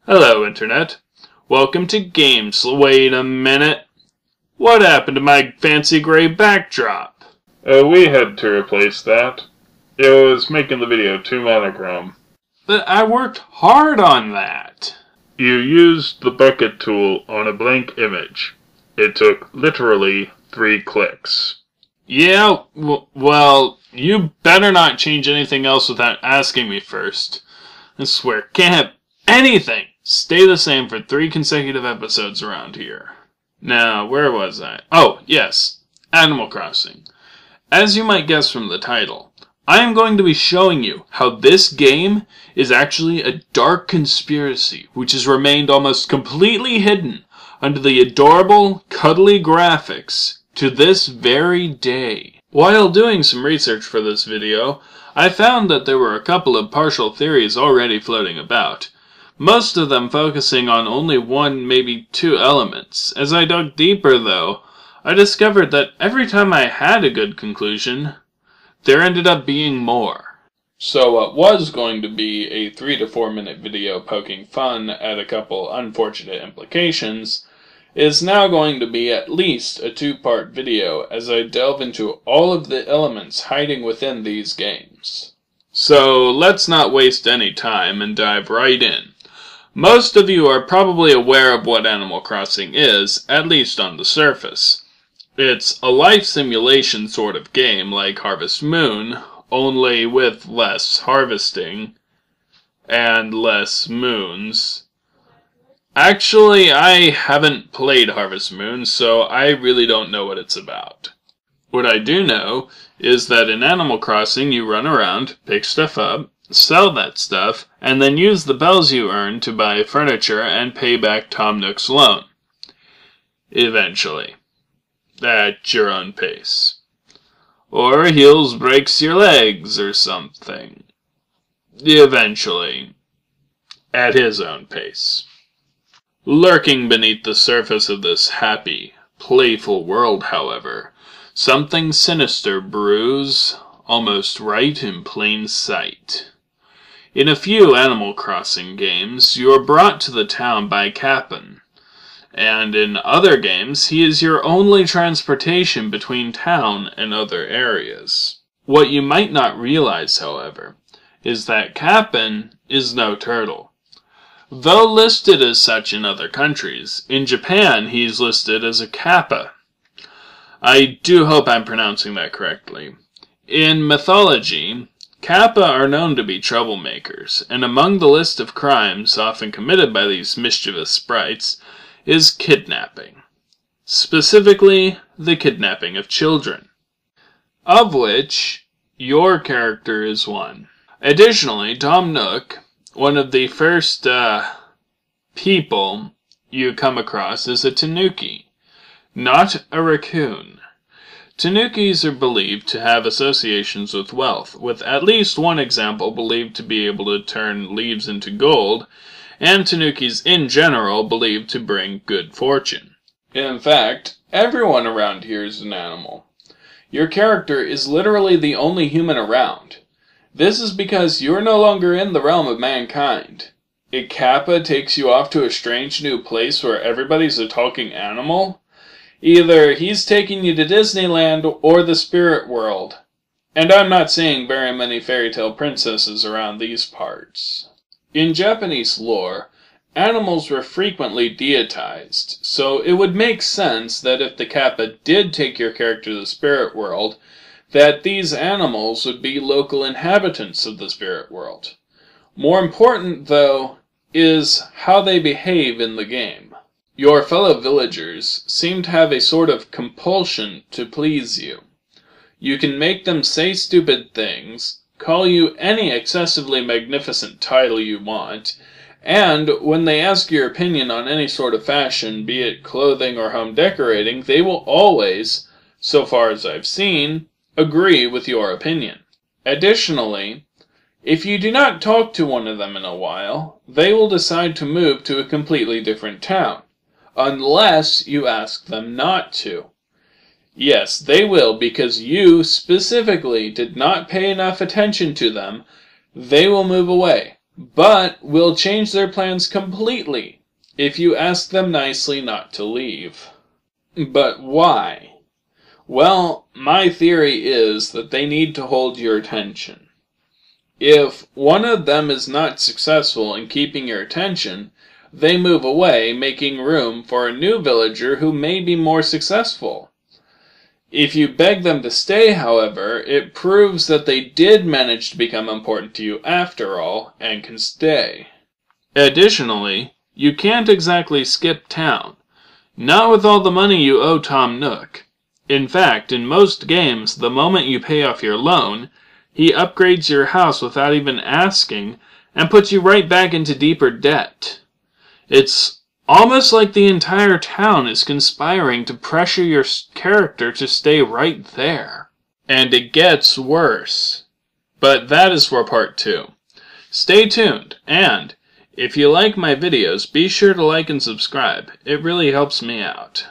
Hello, Internet. Welcome to GameSlayer. Wait a minute. What happened to my fancy gray backdrop? We had to replace that. It was making the video too monochrome. But I worked hard on that. You used the bucket tool on a blank image. It took literally 3 clicks. Yeah, well, you better not change anything else without asking me first. I swear, can't have anything stay the same for 3 consecutive episodes around here. Now, where was I? Oh, yes, Animal Crossing. As you might guess from the title, I am going to be showing you how this game is actually a dark conspiracy which has remained almost completely hidden under the adorable, cuddly graphics to this very day. While doing some research for this video, I found that there were a couple of partial theories already floating about, most of them focusing on only 1, maybe 2 elements. As I dug deeper, though, I discovered that every time I had a good conclusion, there ended up being more. So what was going to be a 3 to 4 minute video poking fun at a couple unfortunate implications is now going to be at least a 2-part video as I delve into all of the elements hiding within these games. So let's not waste any time and dive right in. Most of you are probably aware of what Animal Crossing is, at least on the surface. It's a life simulation sort of game like Harvest Moon, only with less harvesting and less moons. Actually, I haven't played Harvest Moon, so I really don't know what it's about. What I do know is that in Animal Crossing you run around, pick stuff up, sell that stuff, and then use the bells you earn to buy furniture and pay back Tom Nook's loan. Eventually. At your own pace. Or heels breaks your legs or something. Eventually. At his own pace. Lurking beneath the surface of this happy, playful world, however, something sinister brews, almost right in plain sight. In a few Animal Crossing games, you are brought to the town by Capp'n, and in other games, he is your only transportation between town and other areas. What you might not realize, however, is that Capp'n is no turtle. Though listed as such in other countries, in Japan he's listed as a kappa. I do hope I'm pronouncing that correctly. In mythology, kappa are known to be troublemakers, and among the list of crimes often committed by these mischievous sprites is kidnapping. Specifically, the kidnapping of children. Of which, your character is one. Additionally, Tom Nook, one of the first people you come across, is a tanuki, not a raccoon. Tanukis are believed to have associations with wealth, with at least one example believed to be able to turn leaves into gold, and tanukis in general believed to bring good fortune. In fact, everyone around here is an animal. Your character is literally the only human around. This is because you are no longer in the realm of mankind. A kappa takes you off to a strange new place where everybody's a talking animal. Either he's taking you to Disneyland or the spirit world. And I'm not seeing very many fairy tale princesses around these parts. In Japanese lore, animals were frequently deitized, so it would make sense that if the kappa did take your character to the spirit world, that these animals would be local inhabitants of the spirit world. More important, though, is how they behave in the game. Your fellow villagers seem to have a sort of compulsion to please you. You can make them say stupid things, call you any excessively magnificent title you want, and when they ask your opinion on any sort of fashion, be it clothing or home decorating, they will always, so far as I've seen, agree with your opinion. Additionally, if you do not talk to one of them in a while, they will decide to move to a completely different town, unless you ask them not to. Yes, they will, because you specifically did not pay enough attention to them. They will move away, but will change their plans completely if you ask them nicely not to leave. But why? Well, my theory is that they need to hold your attention. If one of them is not successful in keeping your attention, they move away, making room for a new villager who may be more successful. If you beg them to stay, however, it proves that they did manage to become important to you after all, and can stay. Additionally, you can't exactly skip town. Not with all the money you owe Tom Nook. In fact, in most games, the moment you pay off your loan, he upgrades your house without even asking, and puts you right back into deeper debt. It's almost like the entire town is conspiring to pressure your character to stay right there. And it gets worse. But that is for part 2. Stay tuned, and if you like my videos, be sure to like and subscribe. It really helps me out.